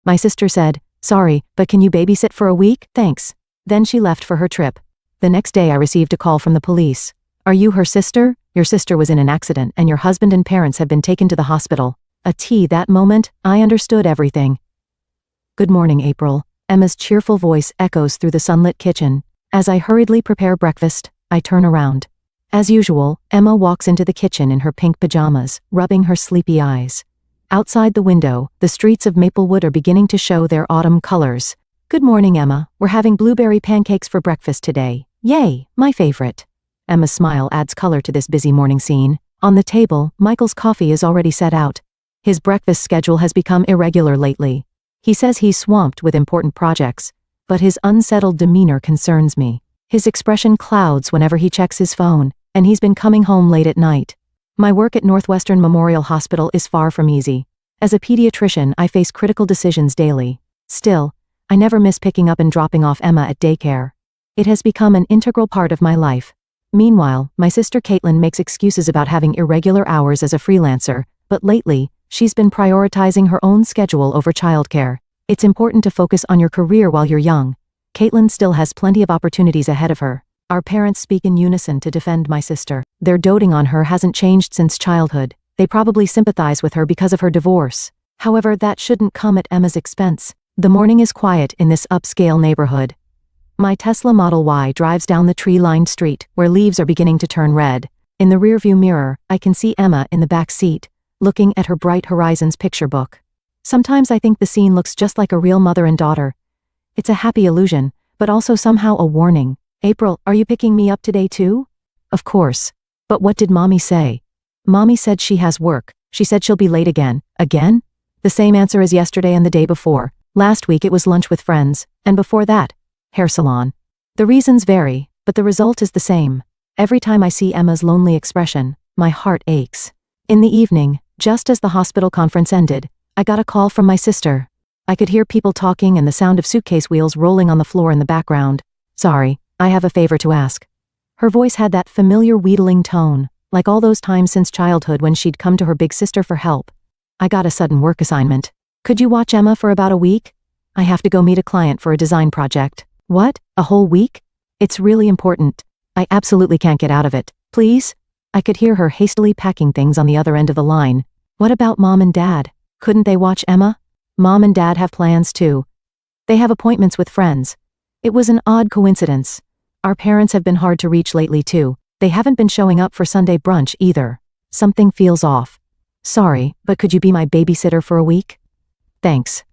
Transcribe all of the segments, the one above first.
My sister said, "Sorry, but can you babysit for a week? Thanks." Then she left for her trip. The next day I received a call from the police. "Are you her sister? Your sister was in an accident and your husband and parents have been taken to the hospital." That moment, I understood everything. "Good morning, April." Emma's cheerful voice echoes through the sunlit kitchen. As I hurriedly prepare breakfast, I turn around. As usual, Emma walks into the kitchen in her pink pajamas, rubbing her sleepy eyes. Outside the window, the streets of Maplewood are beginning to show their autumn colors. "Good morning, Emma. We're having blueberry pancakes for breakfast today. Yay, my favorite." Emma's smile adds color to this busy morning scene. On the table, Michael's coffee is already set out. His breakfast schedule has become irregular lately. He says he's swamped with important projects, but his unsettled demeanor concerns me. His expression clouds whenever he checks his phone, and he's been coming home late at night. My work at Northwestern Memorial Hospital is far from easy. As a pediatrician, I face critical decisions daily. Still, I never miss picking up and dropping off Emma at daycare. It has become an integral part of my life. Meanwhile, my sister Caitlin makes excuses about having irregular hours as a freelancer, but lately, she's been prioritizing her own schedule over childcare. It's important to focus on your career while you're young. Caitlin still has plenty of opportunities ahead of her. Our parents speak in unison to defend my sister. Their doting on her hasn't changed since childhood. They probably sympathize with her because of her divorce. However, that shouldn't come at Emma's expense. The morning is quiet in this upscale neighborhood. My Tesla Model Y drives down the tree-lined street, where leaves are beginning to turn red. In the rearview mirror, I can see Emma in the back seat, looking at her Bright Horizons picture book. Sometimes I think the scene looks just like a real mother and daughter. It's a happy illusion, but also somehow a warning. "April, are you picking me up today too?" "Of course. But what did Mommy say?" "Mommy said she has work. She said she'll be late again." "Again?" "The same answer as yesterday and the day before. Last week it was lunch with friends, and before that, hair salon." The reasons vary, but the result is the same. Every time I see Emma's lonely expression, my heart aches. In the evening, just as the hospital conference ended, I got a call from my sister. I could hear people talking and the sound of suitcase wheels rolling on the floor in the background. "Sorry, I have a favor to ask." Her voice had that familiar wheedling tone, like all those times since childhood when she'd come to her big sister for help. "I got a sudden work assignment. Could you watch Emma for about a week? I have to go meet a client for a design project." "What? A whole week?" "It's really important. I absolutely can't get out of it. Please?" I could hear her hastily packing things on the other end of the line. "What about Mom and Dad? Couldn't they watch Emma?" "Mom and Dad have plans too. They have appointments with friends." It was an odd coincidence. Our parents have been hard to reach lately too. They haven't been showing up for Sunday brunch either. Something feels off. "Sorry, but could you be my babysitter for a week?" "Thanks."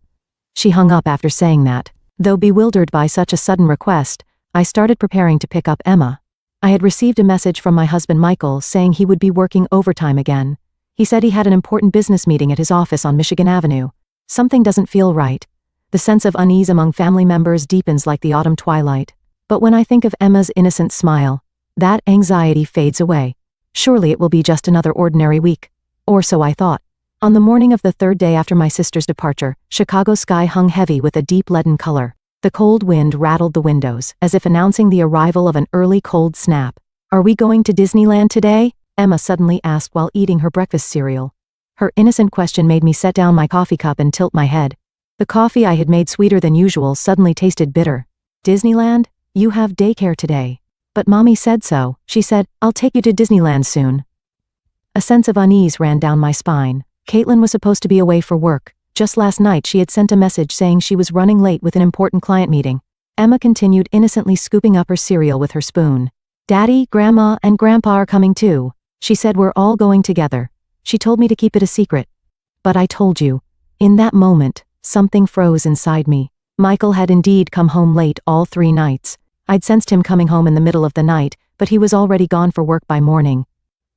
She hung up after saying that. Though bewildered by such a sudden request, I started preparing to pick up Emma. I had received a message from my husband Michael saying he would be working overtime again. He said he had an important business meeting at his office on Michigan Avenue. Something doesn't feel right. The sense of unease among family members deepens like the autumn twilight. But when I think of Emma's innocent smile, that anxiety fades away. Surely it will be just another ordinary week. Or so I thought. On the morning of the third day after my sister's departure, Chicago's sky hung heavy with a deep leaden color. The cold wind rattled the windows, as if announcing the arrival of an early cold snap. "Are we going to Disneyland today?" Emma suddenly asked while eating her breakfast cereal. Her innocent question made me set down my coffee cup and tilt my head. The coffee I had made sweeter than usual suddenly tasted bitter. "Disneyland? You have daycare today." "But Mommy said so. She said, I'll take you to Disneyland soon." A sense of unease ran down my spine. Caitlin was supposed to be away for work. Just last night she had sent a message saying she was running late with an important client meeting. Emma continued innocently scooping up her cereal with her spoon. "Daddy, Grandma, and Grandpa are coming too. She said we're all going together. She told me to keep it a secret." "But I told you." In that moment, something froze inside me. Michael had indeed come home late all 3 nights. I'd sensed him coming home in the middle of the night, but he was already gone for work by morning.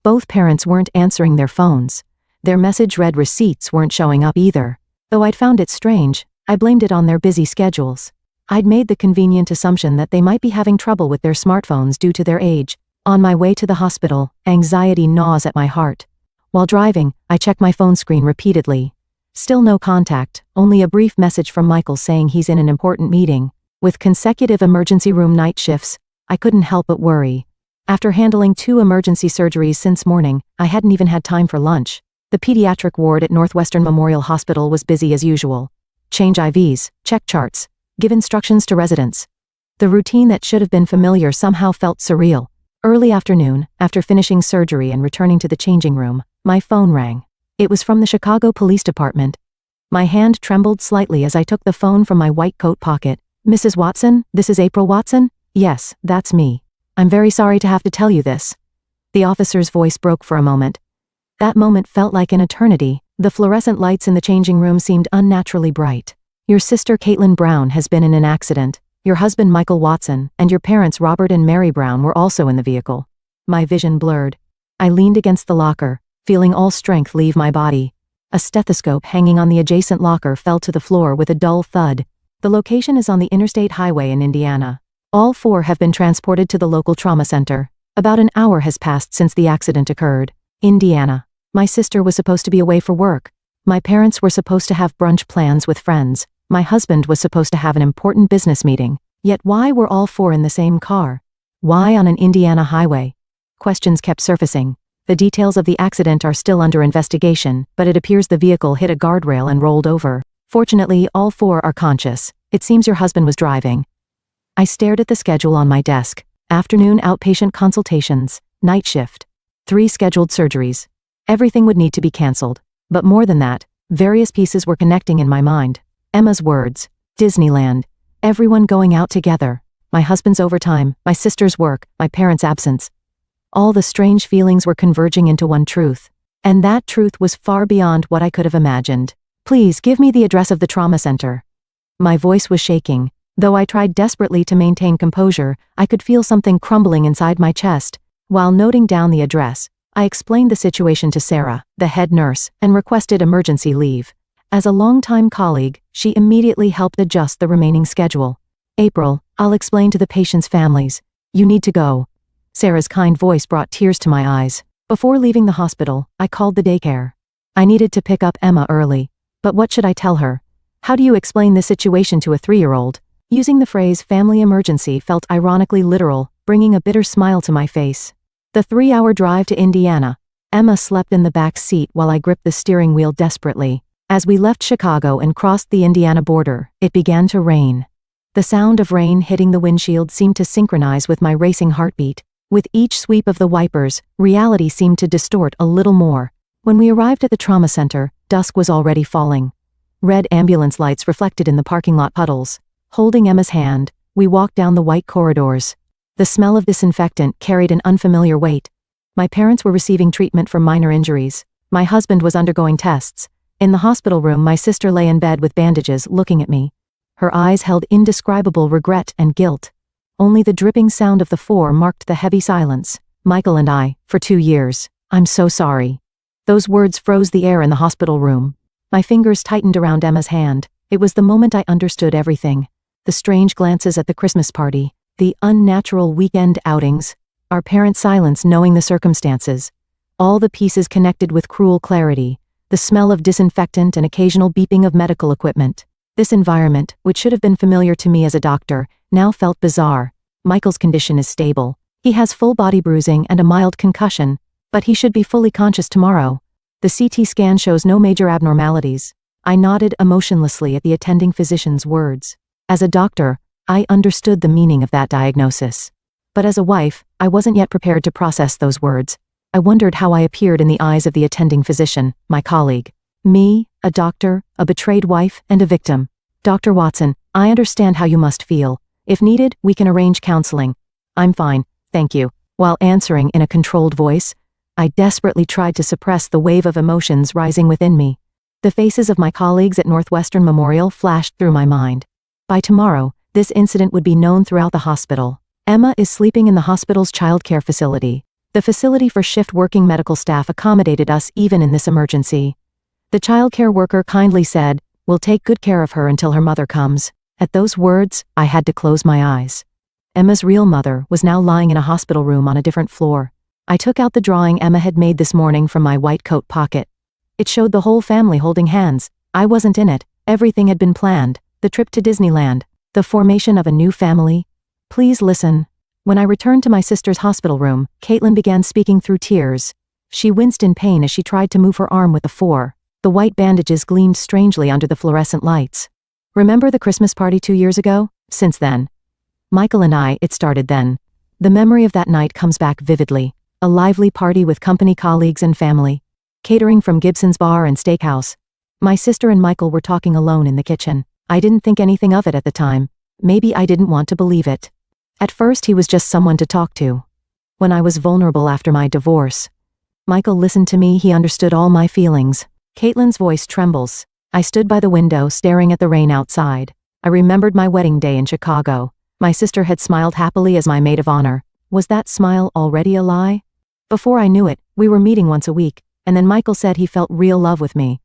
Both parents weren't answering their phones. Their message-read receipts weren't showing up either. Though I'd found it strange, I blamed it on their busy schedules. I'd made the convenient assumption that they might be having trouble with their smartphones due to their age. On my way to the hospital, anxiety gnaws at my heart. While driving, I check my phone screen repeatedly. Still no contact, only a brief message from Michael saying he's in an important meeting. With consecutive emergency room night shifts, I couldn't help but worry. After handling 2 emergency surgeries since morning, I hadn't even had time for lunch. The pediatric ward at Northwestern Memorial Hospital was busy as usual. change IVs, check charts, give instructions to residents. The routine that should have been familiar somehow felt surreal. Early afternoon, after finishing surgery and returning to the changing room, my phone rang. It was from the Chicago Police Department. My hand trembled slightly as I took the phone from my white coat pocket. Mrs. Watson, this is April Watson? Yes, that's me. I'm very sorry to have to tell you this. The officer's voice broke for a moment. That moment felt like an eternity. The fluorescent lights in the changing room seemed unnaturally bright. Your sister Caitlin Brown has been in an accident. Your husband Michael Watson and your parents Robert and Mary Brown were also in the vehicle. My vision blurred. I leaned against the locker, feeling all strength leave my body. A stethoscope hanging on the adjacent locker fell to the floor with a dull thud. The location is on the interstate highway in Indiana. All 4 have been transported to the local trauma center. About an hour has passed since the accident occurred. Indiana. My sister was supposed to be away for work. My parents were supposed to have brunch plans with friends. My husband was supposed to have an important business meeting. Yet why were all 4 in the same car? Why on an Indiana highway? Questions kept surfacing. The details of the accident are still under investigation, but it appears the vehicle hit a guardrail and rolled over. Fortunately, all 4 are conscious. It seems your husband was driving. I stared at the schedule on my desk. Afternoon outpatient consultations, night shift, 3 scheduled surgeries. Everything would need to be cancelled. But more than that, various pieces were connecting in my mind. Emma's words, Disneyland, everyone going out together, my husband's overtime, my sister's work, my parents' absence. All the strange feelings were converging into one truth. And that truth was far beyond what I could have imagined. Please give me the address of the trauma center. My voice was shaking. Though I tried desperately to maintain composure, I could feel something crumbling inside my chest. While noting down the address, I explained the situation to Sarah, the head nurse, and requested emergency leave. As a longtime colleague, she immediately helped adjust the remaining schedule. April, I'll explain to the patients' families. You need to go. Sarah's kind voice brought tears to my eyes. Before leaving the hospital, I called the daycare. I needed to pick up Emma early. But what should I tell her? How do you explain this situation to a 3-year-old? Using the phrase family emergency felt ironically literal, bringing a bitter smile to my face. The 3-hour drive to Indiana. Emma slept in the back seat while I gripped the steering wheel desperately. As we left Chicago and crossed the Indiana border, it began to rain. The sound of rain hitting the windshield seemed to synchronize with my racing heartbeat. With each sweep of the wipers, reality seemed to distort a little more. When we arrived at the trauma center, dusk was already falling. Red ambulance lights reflected in the parking lot puddles. Holding Emma's hand, we walked down the white corridors. The smell of disinfectant carried an unfamiliar weight. My parents were receiving treatment for minor injuries. My husband was undergoing tests. In the hospital room, my sister lay in bed with bandages, looking at me. Her eyes held indescribable regret and guilt. Only the dripping sound of the 4 marked the heavy silence. Michael and I, for 2 years. I'm so sorry. Those words froze the air in the hospital room. My fingers tightened around Emma's hand. It was the moment I understood everything. The strange glances at the Christmas party, the unnatural weekend outings, our parents' silence knowing the circumstances. All the pieces connected with cruel clarity, the smell of disinfectant and occasional beeping of medical equipment. This environment, which should have been familiar to me as a doctor, now felt bizarre. Michael's condition is stable. He has full body bruising and a mild concussion, but he should be fully conscious tomorrow. The CT scan shows no major abnormalities. I nodded emotionlessly at the attending physician's words. As a doctor, I understood the meaning of that diagnosis. But as a wife, I wasn't yet prepared to process those words. I wondered how I appeared in the eyes of the attending physician, my colleague. Me, a doctor, a betrayed wife, and a victim. Dr. Watson, I understand how you must feel. If needed, we can arrange counseling. I'm fine, thank you. While answering in a controlled voice, I desperately tried to suppress the wave of emotions rising within me. The faces of my colleagues at Northwestern Memorial flashed through my mind. By tomorrow, this incident would be known throughout the hospital. Emma is sleeping in the hospital's childcare facility. The facility for shift-working medical staff accommodated us even in this emergency. The childcare worker kindly said, "We'll take good care of her until her mother comes." At those words, I had to close my eyes. Emma's real mother was now lying in a hospital room on a different floor. I took out the drawing Emma had made this morning from my white coat pocket. It showed the whole family holding hands. I wasn't in it. Everything had been planned. The trip to Disneyland. The formation of a new family. Please listen. When I returned to my sister's hospital room, Caitlin began speaking through tears. She winced in pain as she tried to move her arm with the 4. The white bandages gleamed strangely under the fluorescent lights. Remember the Christmas party 2 years ago? Since then. Michael and I, it started then. The memory of that night comes back vividly. A lively party with company colleagues and family. Catering from Gibson's Bar and Steakhouse. My sister and Michael were talking alone in the kitchen. I didn't think anything of it at the time. Maybe I didn't want to believe it. At first he was just someone to talk to. When I was vulnerable after my divorce. Michael listened to me, he understood all my feelings. Caitlin's voice trembles. I stood by the window staring at the rain outside. I remembered my wedding day in Chicago. My sister had smiled happily as my maid of honor. Was that smile already a lie? Before I knew it, we were meeting once a week, and then Michael said he felt real love with me.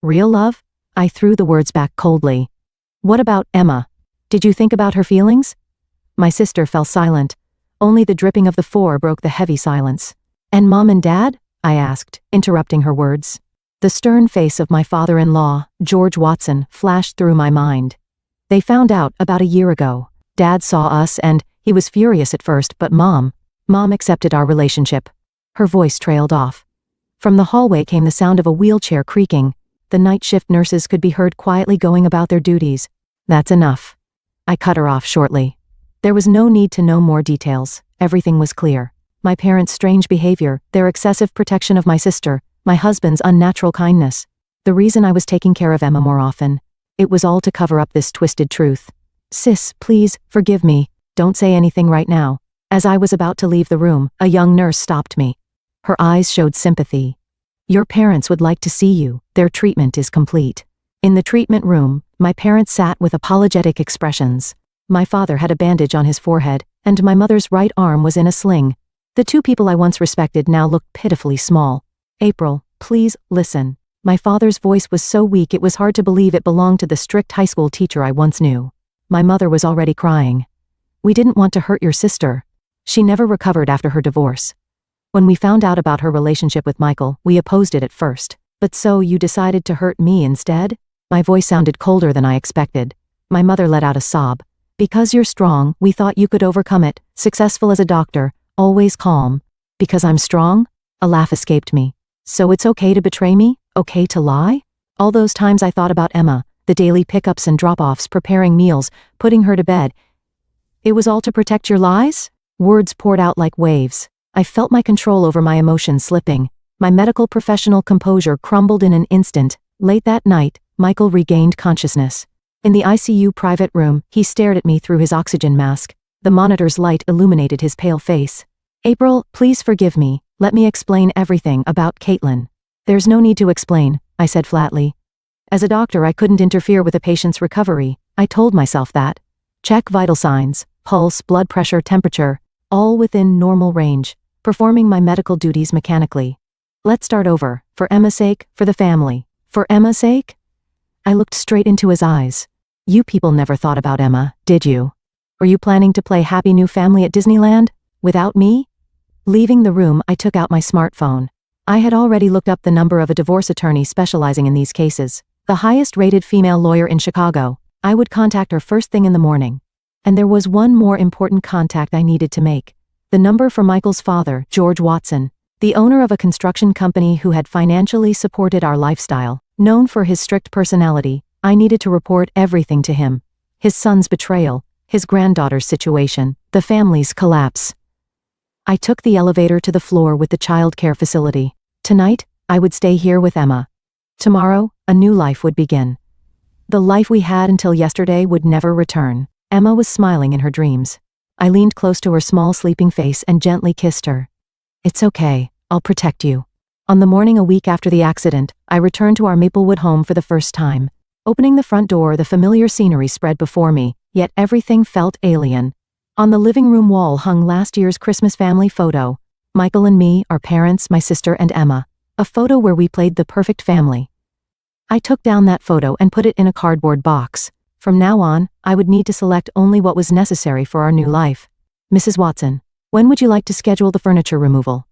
Real love? I threw the words back coldly. What about Emma? Did you think about her feelings? My sister fell silent. Only the dripping of the four broke the heavy silence. And Mom and Dad? I asked, interrupting her words. The stern face of my father-in-law, George Watson, flashed through my mind. They found out about a year ago. Dad saw us and he was furious at first, but Mom accepted our relationship. Her voice trailed off. From the hallway came the sound of a wheelchair creaking. The night shift nurses could be heard quietly going about their duties. That's enough. I cut her off shortly. There was no need to know more details. Everything was clear. My parents' strange behavior, their excessive protection of my sister, my husband's unnatural kindness. The reason I was taking care of Emma more often. It was all to cover up this twisted truth. Sis, please, forgive me. Don't say anything right now. As I was about to leave the room, a young nurse stopped me. Her eyes showed sympathy. Your parents would like to see you. Their treatment is complete. In the treatment room, my parents sat with apologetic expressions. My father had a bandage on his forehead, and my mother's right arm was in a sling. The two people I once respected now looked pitifully small. April, please, listen. My father's voice was so weak it was hard to believe it belonged to the strict high school teacher I once knew. My mother was already crying. We didn't want to hurt your sister. She never recovered after her divorce. When we found out about her relationship with Michael, we opposed it at first. But so you decided to hurt me instead? My voice sounded colder than I expected. My mother let out a sob. Because you're strong, we thought you could overcome it, successful as a doctor, always calm. Because I'm strong? A laugh escaped me. So it's okay to betray me? Okay to lie? All those times I thought about Emma, the daily pickups and drop-offs, preparing meals, putting her to bed. It was all to protect your lies? Words poured out like waves. I felt my control over my emotions slipping. My medical professional composure crumbled in an instant. Late that night, Michael regained consciousness. In the ICU private room, he stared at me through his oxygen mask. The monitor's light illuminated his pale face. April, please forgive me. Let me explain everything about Caitlin. There's no need to explain, I said flatly. As a doctor, I couldn't interfere with a patient's recovery. I told myself that. Check vital signs, pulse, blood pressure, temperature, all within normal range, performing my medical duties mechanically. Let's start over, for Emma's sake, for the family. For Emma's sake? I looked straight into his eyes. You people never thought about Emma, did you? Were you planning to play Happy New Family at Disneyland? Without me? Leaving the room, I took out my smartphone. I had already looked up the number of a divorce attorney specializing in these cases. The highest-rated female lawyer in Chicago. I would contact her first thing in the morning. And there was one more important contact I needed to make. The number for Michael's father, George Watson, the owner of a construction company who had financially supported our lifestyle. Known for his strict personality, I needed to report everything to him. His son's betrayal, his granddaughter's situation, the family's collapse. I took the elevator to the floor with the child care facility. Tonight, I would stay here with Emma. Tomorrow, a new life would begin. The life we had until yesterday would never return. Emma was smiling in her dreams. I leaned close to her small sleeping face and gently kissed her. It's okay, I'll protect you. On the morning a week after the accident, I returned to our Maplewood home for the first time. Opening the front door, the familiar scenery spread before me, yet everything felt alien. On the living room wall hung last year's Christmas family photo. Michael and me, our parents, my sister and Emma. A photo where we played the perfect family. I took down that photo and put it in a cardboard box. From now on, I would need to select only what was necessary for our new life. Mrs. Watson, when would you like to schedule the furniture removal?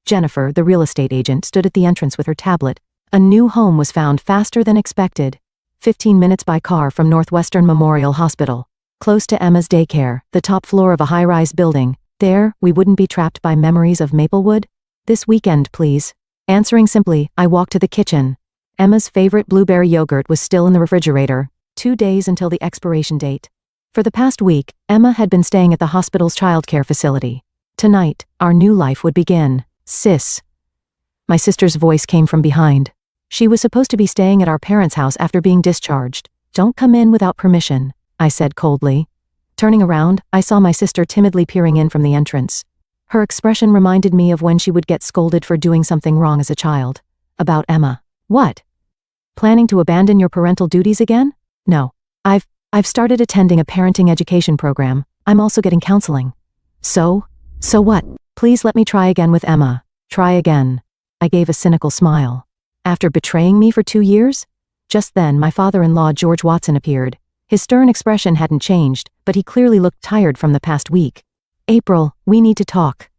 Jennifer, the real estate agent, stood at the entrance with her tablet. A new home was found faster than expected. 15 minutes by car from Northwestern Memorial Hospital. Close to Emma's daycare, the top floor of a high-rise building. There, we wouldn't be trapped by memories of Maplewood. This weekend, please. Answering simply, I walked to the kitchen. Emma's favorite blueberry yogurt was still in the refrigerator. 2 days until the expiration date. For the past week, Emma had been staying at the hospital's childcare facility. Tonight, our new life would begin. Sis. My sister's voice came from behind. She was supposed to be staying at our parents' house after being discharged. Don't come in without permission, I said coldly. Turning around, I saw my sister timidly peering in from the entrance. Her expression reminded me of when she would get scolded for doing something wrong as a child. About Emma. What? Planning to abandon your parental duties again? No. I've started attending a parenting education program. I'm also getting counseling. So what? Please let me try again with Emma. Try again. I gave a cynical smile. After betraying me for 2 years? Just then, my father-in-law George Watson appeared. His stern expression hadn't changed, but he clearly looked tired from the past week. April, we need to talk.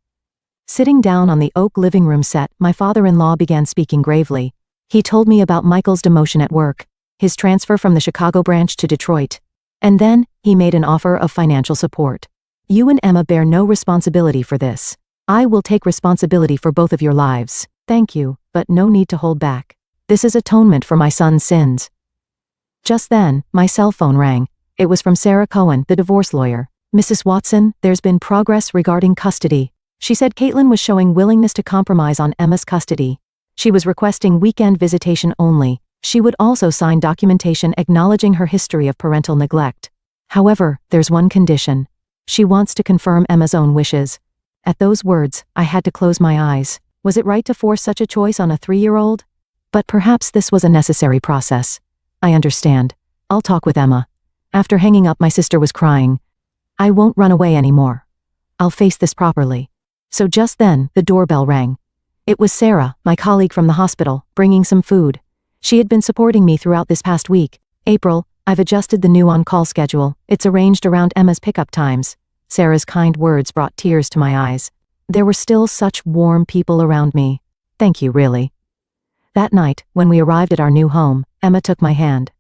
Sitting down on the oak living room set, my father-in-law began speaking gravely. He told me about Michael's demotion at work, his transfer from the Chicago branch to Detroit. And then, he made an offer of financial support. You and Emma bear no responsibility for this. I will take responsibility for both of your lives. Thank you, but no need to hold back. This is atonement for my son's sins. Just then, my cell phone rang. It was from Sarah Cohen, the divorce lawyer. Mrs. Watson, there's been progress regarding custody. She said Caitlin was showing willingness to compromise on Emma's custody. She was requesting weekend visitation only. She would also sign documentation acknowledging her history of parental neglect. However, there's one condition. She wants to confirm Emma's own wishes. At those words, I had to close my eyes. Was it right to force such a choice on a 3-year-old? But perhaps this was a necessary process. I understand. I'll talk with Emma. After hanging up, my sister was crying. I won't run away anymore. I'll face this properly. So just then, the doorbell rang. It was Sarah, my colleague from the hospital, bringing some food. She had been supporting me throughout this past week. April, I've adjusted the new on-call schedule. It's arranged around Emma's pickup times. Sarah's kind words brought tears to my eyes. There were still such warm people around me. Thank you, really. That night, when we arrived at our new home, Emma took my hand.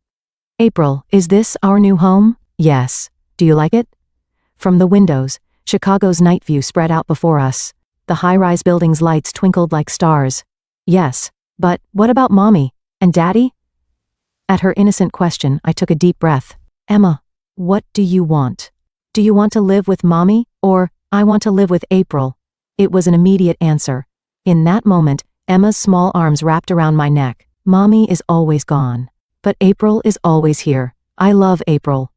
April, is this our new home? Yes. Do you like it? From the windows, Chicago's night view spread out before us. The high-rise building's lights twinkled like stars. Yes, but what about Mommy and Daddy? At her innocent question, I took a deep breath. Emma, what do you want? Do you want to live with Mommy, or I want to live with April? It was an immediate answer. In that moment, Emma's small arms wrapped around my neck. Mommy is always gone. But April is always here. I love April.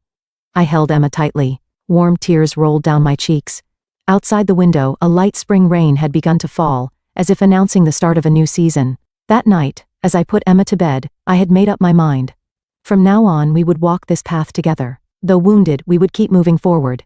I held Emma tightly. Warm tears rolled down my cheeks. Outside the window, a light spring rain had begun to fall, as if announcing the start of a new season. That night, as I put Emma to bed, I had made up my mind. From now on, we would walk this path together. Though wounded, we would keep moving forward.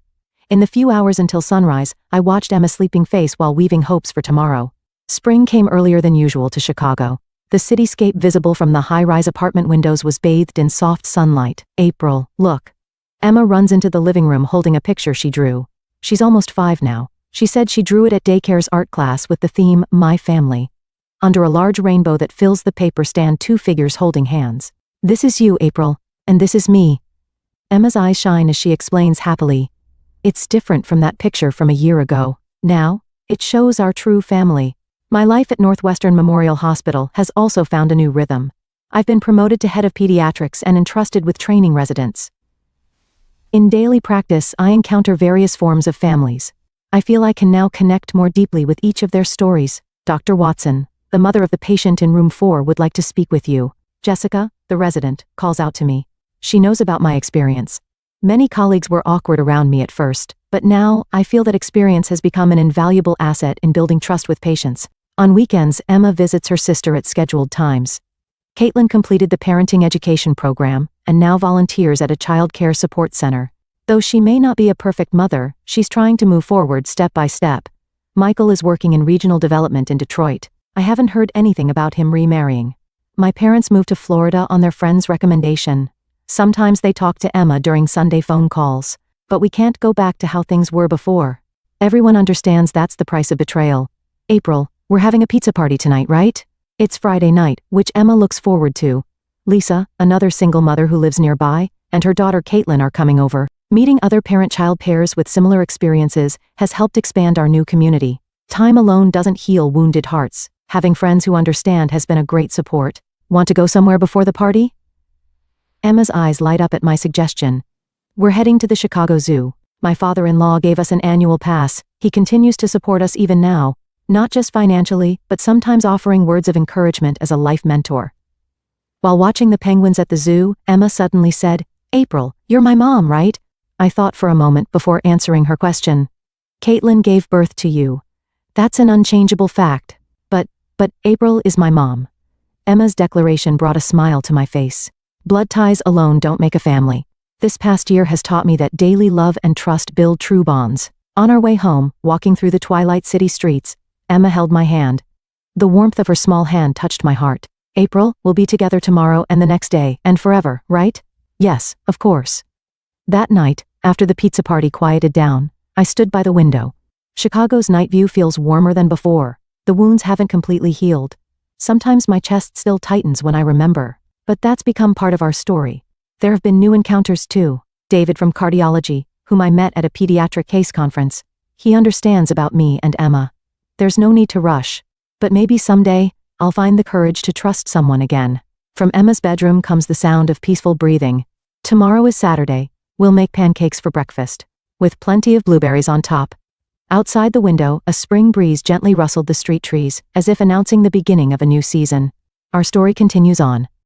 In the few hours until sunrise, I watched Emma's sleeping face while weaving hopes for tomorrow. Spring came earlier than usual to Chicago. The cityscape visible from the high-rise apartment windows was bathed in soft sunlight. April, look. Emma runs into the living room holding a picture she drew. She's almost 5 now. She said she drew it at daycare's art class with the theme, My Family. Under a large rainbow that fills the paper stand 2 figures holding hands. This is you, April, and this is me. Emma's eyes shine as she explains happily. It's different from that picture from a year ago. Now, it shows our true family. My life at Northwestern Memorial Hospital has also found a new rhythm. I've been promoted to head of pediatrics and entrusted with training residents. In daily practice, I encounter various forms of families. I feel I can now connect more deeply with each of their stories. Dr. Watson, the mother of the patient in room 4, would like to speak with you. Jessica, the resident, calls out to me. She knows about my experience. Many colleagues were awkward around me at first, but now I feel that experience has become an invaluable asset in building trust with patients. On weekends, Emma visits her sister at scheduled times. Caitlin completed the parenting education program and now volunteers at a child care support center. Though she may not be a perfect mother, she's trying to move forward step by step. Michael is working in regional development in Detroit. I haven't heard anything about him remarrying. My parents moved to Florida on their friend's recommendation. Sometimes they talk to Emma during Sunday phone calls. But we can't go back to how things were before. Everyone understands that's the price of betrayal. April, we're having a pizza party tonight, right? It's Friday night, which Emma looks forward to. Lisa, another single mother who lives nearby, and her daughter Caitlin are coming over. Meeting other parent-child pairs with similar experiences has helped expand our new community. Time alone doesn't heal wounded hearts. Having friends who understand has been a great support. Want to go somewhere before the party? Emma's eyes light up at my suggestion. We're heading to the Chicago Zoo. My father-in-law gave us an annual pass. He continues to support us even now, not just financially, but sometimes offering words of encouragement as a life mentor. While watching the penguins at the zoo, Emma suddenly said, "April, you're my mom, right?" I thought for a moment before answering her question. "Caitlin gave birth to you. That's an unchangeable fact. But April is my mom." Emma's declaration brought a smile to my face. Blood ties alone don't make a family. This past year has taught me that daily love and trust build true bonds. On our way home, walking through the Twilight City streets, Emma held my hand. The warmth of her small hand touched my heart. "April, we'll be together tomorrow and the next day, and forever, right?" "Yes, of course." That night, after the pizza party quieted down, I stood by the window. Chicago's night view feels warmer than before. The wounds haven't completely healed. Sometimes my chest still tightens when I remember. But that's become part of our story. There have been new encounters too. David from cardiology, whom I met at a pediatric case conference. He understands about me and Emma. There's no need to rush. But maybe someday, I'll find the courage to trust someone again. From Emma's bedroom comes the sound of peaceful breathing. Tomorrow is Saturday. We'll make pancakes for breakfast, with plenty of blueberries on top. Outside the window, a spring breeze gently rustled the street trees, as if announcing the beginning of a new season. Our story continues on.